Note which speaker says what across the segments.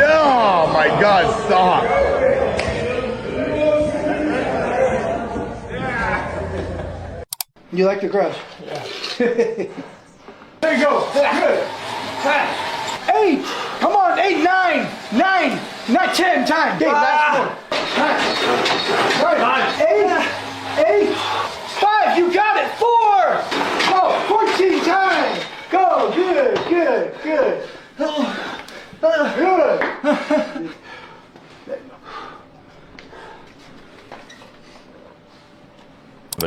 Speaker 1: Oh my God, stop.
Speaker 2: You like the crush?
Speaker 3: Yeah.
Speaker 2: There you go. Good. 8. Come on. 8, 9, 9, not 10. Time. Dave, last one. 8, 5. You got it. 4. Go. 14 time. Go. Good. Good. Good. Good.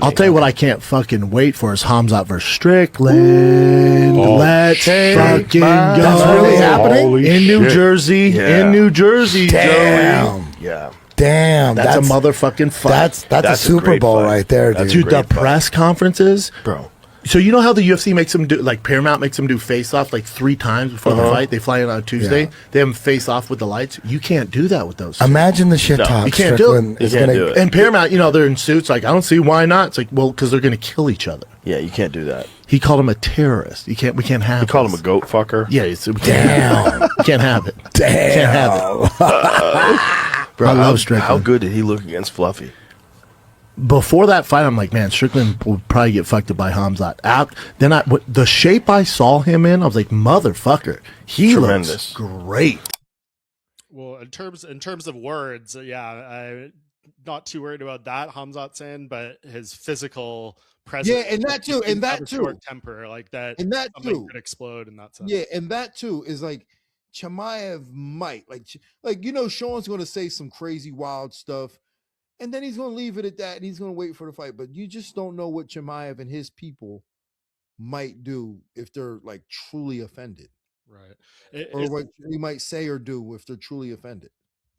Speaker 4: I'll tell you what I can't fucking wait for is Khamzat versus Strickland. Let's fucking go.
Speaker 5: That's really happening?
Speaker 4: Holy in New Jersey. Yeah. In New Jersey,
Speaker 5: Damn.
Speaker 4: Joey. Yeah.
Speaker 5: Damn.
Speaker 4: That's a motherfucking fight.
Speaker 5: That's a Super Bowl right there, dude.
Speaker 4: Dude, the press conferences.
Speaker 5: Bro.
Speaker 4: So you know how the UFC makes them do, like Paramount makes them do face-off like 3 times before the fight? They fly in on Tuesday. Yeah. They have them face-off with the lights. You can't do that with those.
Speaker 5: Imagine the shit talk.
Speaker 4: You can't do it. You can't do it. And Paramount, you know, they're in suits. Like, I don't see why not. It's like, well, because they're going to kill each other.
Speaker 3: Yeah, you can't do that.
Speaker 4: He called him a terrorist. We can't have.
Speaker 3: He called him a goat fucker.
Speaker 4: Yeah, we can't have it.
Speaker 5: Damn.
Speaker 4: Can't have it. Bro, I love Strickland.
Speaker 3: How good did he look against Fluffy?
Speaker 4: Before that fight, I'm like, man, Strickland will probably get fucked up by Khamzat. Then the shape I saw him in, I was like, motherfucker, he looks great.
Speaker 6: Well, in terms of words, yeah, I'm not too worried about that. Khamzat's in, but his physical presence,
Speaker 7: yeah, and that too,
Speaker 6: short temper like that,
Speaker 7: and that too
Speaker 6: could explode in that sense.
Speaker 7: Yeah, and that too is like Chimaev might like you know Sean's going to say some crazy wild stuff. And then he's going to leave it at that, and he's going to wait for the fight. But you just don't know what Chimaev and his people might do if they're like truly offended,
Speaker 6: right?
Speaker 7: Or what he might say or do if they're truly offended.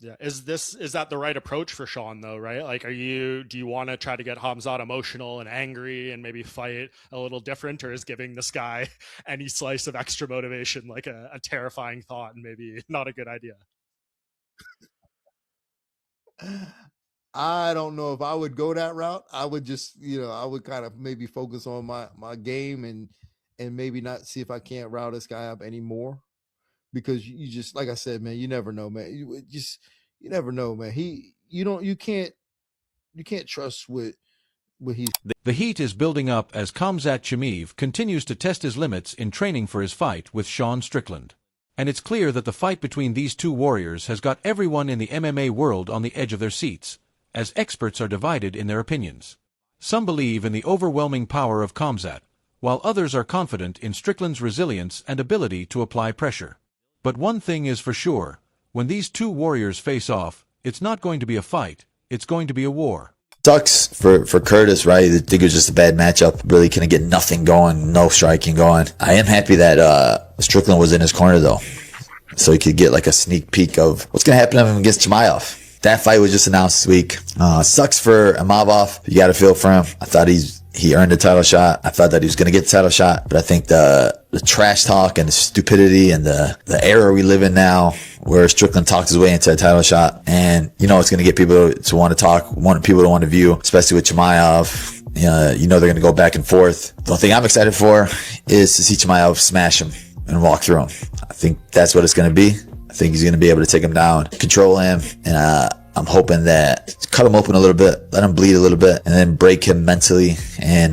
Speaker 6: Yeah, is that the right approach for Sean though? Right? Like, do you want to try to get Khamzat emotional and angry and maybe fight a little different, or is giving this guy any slice of extra motivation like a terrifying thought and maybe not a good idea?
Speaker 7: I don't know if I would go that route. I would just, I would kind of maybe focus on my game and maybe not see if I can't rile this guy up anymore, because you just, like I said, man, you never know, man. You never know, man. You can't trust what he's.
Speaker 8: The heat is building up as Khamzat Chimaev continues to test his limits in training for his fight with Sean Strickland. And it's clear that the fight between these two warriors has got everyone in the MMA world on the edge of their seats, as experts are divided in their opinions. Some believe in the overwhelming power of Khamzat, while others are confident in Strickland's resilience and ability to apply pressure. But one thing is for sure, when these two warriors face off, it's not going to be a fight, it's going to be a war.
Speaker 9: Sucks for Curtis, right? I think it was just a bad matchup. Really couldn't get nothing going, no striking going. I am happy that Strickland was in his corner, though, so he could get like a sneak peek of what's going to happen to him against Chimaev. That fight was just announced this week. Sucks for Imavov. You got to feel for him. I thought he earned a title shot. I thought that he was going to get the title shot, but I think the trash talk and the stupidity and the era we live in now, where Strickland talked his way into a title shot, and it's going to get people to want to talk, people to want to view, especially with Chimaev. They're going to go back and forth. The only thing I'm excited for is to see Chimaev smash him and walk through him. I think that's what it's going to be. I think he's going to be able to take him down, control him, and I'm hoping that cut him open a little bit, let him bleed a little bit, and then break him mentally and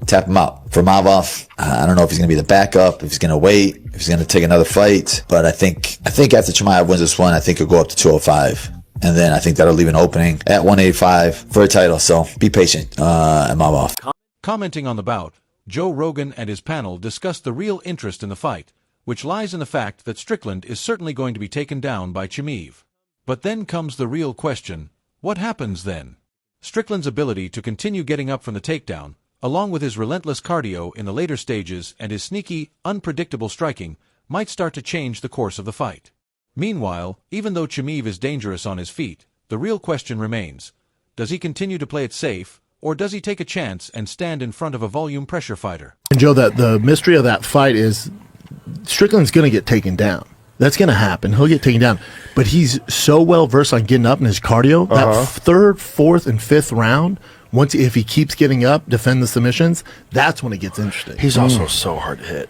Speaker 9: tap him out. For Mavov, I don't know if he's going to be the backup, if he's going to wait, if he's going to take another fight. But I think after Chimaev wins this one, I think he'll go up to 205. And then I think that'll leave an opening at 185 for a title. So be patient, Mavov.
Speaker 8: Commenting on the bout, Joe Rogan and his panel discussed the real interest in the fight, which lies in the fact that Strickland is certainly going to be taken down by Chimaev. But then comes the real question, what happens then? Strickland's ability to continue getting up from the takedown, along with his relentless cardio in the later stages and his sneaky, unpredictable striking, might start to change the course of the fight. Meanwhile, even though Chimaev is dangerous on his feet, the real question remains, does he continue to play it safe, or does he take a chance and stand in front of a volume pressure fighter? And
Speaker 4: Joe, the mystery of that fight is Strickland's going to get taken down. That's going to happen. He'll get taken down. But he's so well versed on getting up in his cardio. That third, fourth, and fifth round, if he keeps getting up, defend the submissions, that's when it gets interesting.
Speaker 3: He's also so hard to hit.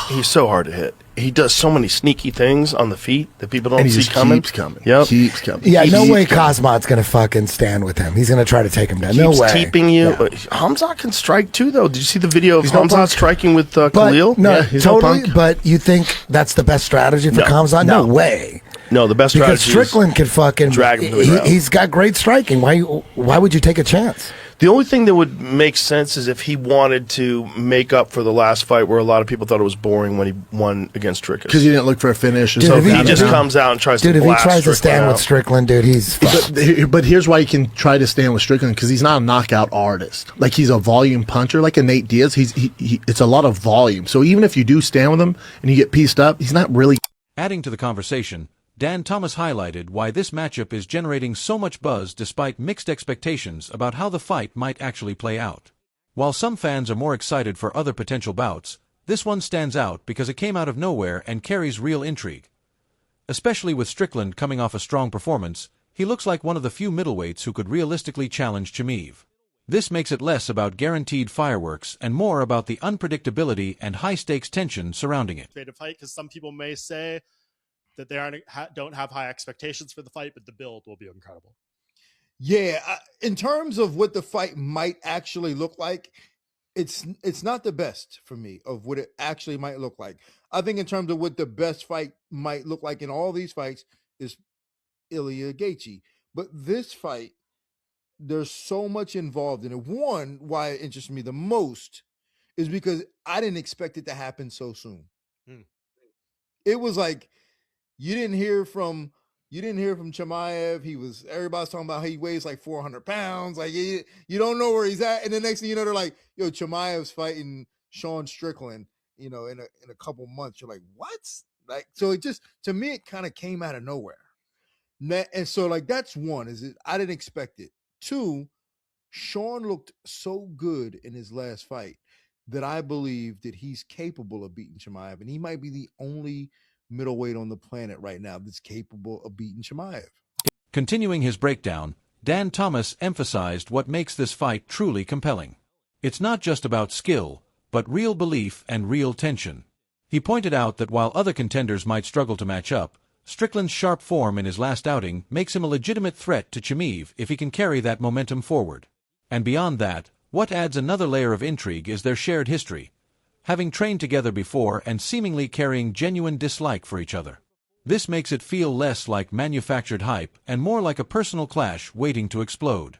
Speaker 3: He's so hard to hit. He does so many sneaky things on the feet that people don't
Speaker 4: And he
Speaker 3: see
Speaker 4: just
Speaker 3: coming.
Speaker 4: keeps coming.
Speaker 3: Yep.
Speaker 4: Keeps coming.
Speaker 5: Yeah, no
Speaker 4: Keeps
Speaker 5: way
Speaker 4: coming.
Speaker 5: Khamzat's going to fucking stand with him. He's going to try to take him down. No
Speaker 3: Keeps
Speaker 5: way.
Speaker 3: keeping you.
Speaker 5: Yeah.
Speaker 3: Khamzat can strike too, though. Did you see the video of
Speaker 4: He's no
Speaker 3: Khamzat
Speaker 4: punk.
Speaker 3: striking with
Speaker 5: But,
Speaker 3: Khalil?
Speaker 5: no,
Speaker 4: Yeah, he's no
Speaker 5: totally.
Speaker 4: punk.
Speaker 5: But you think that's the best strategy for
Speaker 3: No.
Speaker 5: Khamzat? No
Speaker 3: No.
Speaker 5: way.
Speaker 3: No, the best
Speaker 5: Because
Speaker 3: strategy is
Speaker 5: Strickland could fucking
Speaker 3: drag him to the ground.
Speaker 5: He's got great striking. Why would you take a chance?
Speaker 3: The only thing that would make sense is if he wanted to make up for the last fight where a lot of people thought it was boring when he won against Strickland.
Speaker 4: Because he didn't look for a finish.
Speaker 5: Dude,
Speaker 3: So
Speaker 5: if
Speaker 3: he
Speaker 5: he-
Speaker 3: just
Speaker 5: dude,
Speaker 3: comes out and tries
Speaker 5: Dude,
Speaker 3: to
Speaker 5: if he
Speaker 3: blast
Speaker 5: tries to
Speaker 3: Strickland
Speaker 5: stand
Speaker 3: out.
Speaker 5: with Strickland, dude, he's fucked.
Speaker 4: But here's why you can try to stand with Strickland, because he's not a knockout artist. Like, he's a volume puncher, like a Nate Diaz. It's a lot of volume. So even if you do stand with him and you get pieced up, he's not really.
Speaker 8: Adding to the conversation, Dan Thomas highlighted why this matchup is generating so much buzz despite mixed expectations about how the fight might actually play out. While some fans are more excited for other potential bouts, this one stands out because it came out of nowhere and carries real intrigue. Especially with Strickland coming off a strong performance, he looks like one of the few middleweights who could realistically challenge Chimaev. This makes it less about guaranteed fireworks and more about the unpredictability and high-stakes tension surrounding it.
Speaker 6: Creative fight, because some people may say that they don't have high expectations for the fight, but the build will be incredible.
Speaker 7: Yeah, in terms of what the fight might actually look like, it's not the best for me of what it actually might look like. I think in terms of what the best fight might look like in all these fights is Ilya Gaethje. But this fight, there's so much involved in it. One, why it interests me the most is because I didn't expect it to happen so soon. It was like you didn't hear from Chimaev. Everybody's talking about he weighs like 400 pounds. Like you don't know where he's at. And the next thing you know, they're like, yo, Chimaev's fighting Sean Strickland, in a couple months. You're like, what? Like, so it just, to me, it kind of came out of nowhere. And so like, that's one, I didn't expect it. Two, Sean looked so good in his last fight that I believe that he's capable of beating Chimaev. And he might be the only middleweight on the planet right now that's capable of beating Chimaev.
Speaker 8: Continuing his breakdown, Dan Thomas emphasized what makes this fight truly compelling. It's not just about skill, but real belief and real tension. He pointed out that while other contenders might struggle to match up, Strickland's sharp form in his last outing makes him a legitimate threat to Chimaev if he can carry that momentum forward. And beyond that, what adds another layer of intrigue is their shared history, having trained together before and seemingly carrying genuine dislike for each other. This makes it feel less like manufactured hype and more like a personal clash waiting to explode.